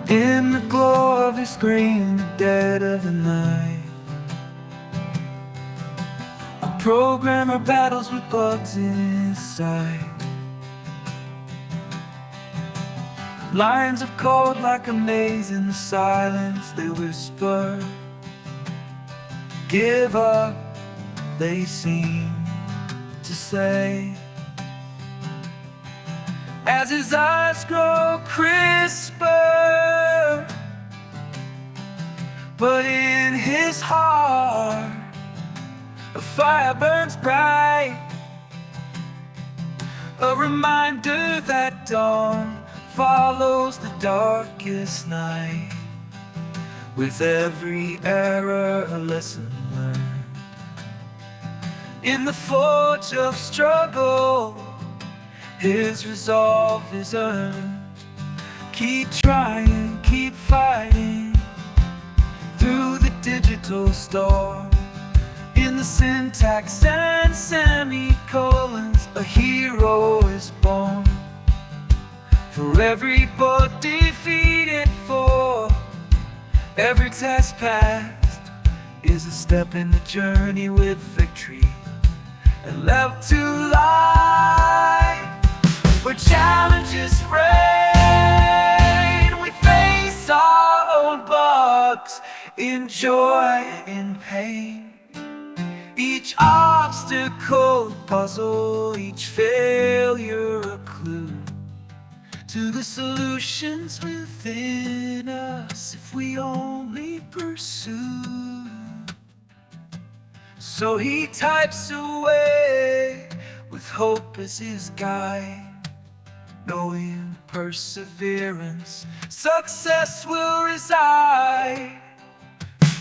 In the glow of his screen, the dead of the night, a programmer battles with bugs inside. Lines of code like a maze in the silence, they whisper, give up, they seem to say, as his eyes grow crisper. But in his heart, a fire burns bright, a reminder that dawn follows the darkest night. With every error, a lesson learned. In the forge of struggle, his resolve is earned. Keep trying, keep fighting through the digital storm. In the syntax and semicolons, a hero is born. For every bug defeated, for every test passed, is a step in the journey with victory and left to life. Where challenges reign, we face our own bugs in joy and pain. Each obstacle a puzzle, each failure a clue to the solutions within us, if we only pursue. So he types away with hope as his guide, knowing perseverance, success will reside.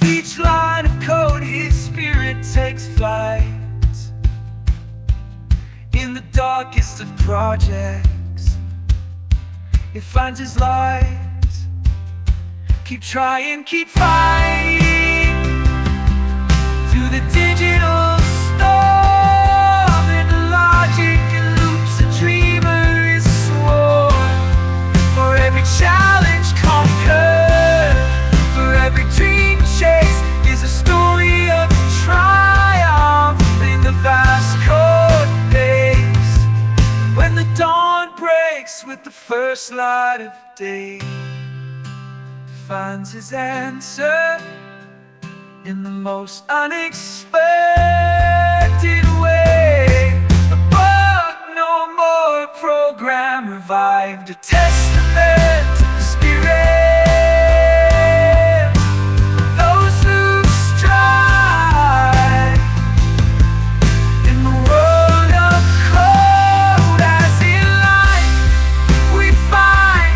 Each line of code, his spirit takes flight. In the darkest of projects, it finds his light. Keep trying, keep fighting through the digital storm. In the logic and loops, a dreamer is sworn. For every challenge conquered, for every dream chased, is a story of triumph in the vast code base. When the dawn breaks with the first light of day, finds his answer in the most unexpected way. A bug no more, program revived, a testament to the spirit of those who strive in the world of code. As in life we find,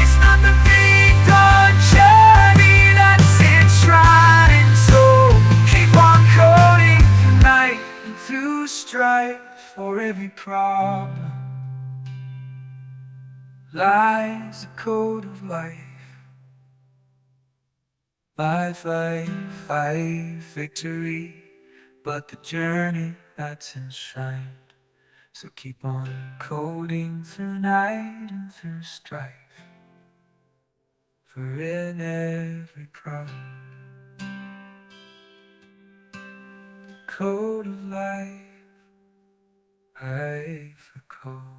it's not the victor journey that's enshrined. So keep on coding through night and through strife. For every problem lies a code of life. Life, life, life, victory, but the journey that's enshrined. So keep on coding through night and through strife. For in every problem, code of life, life a code.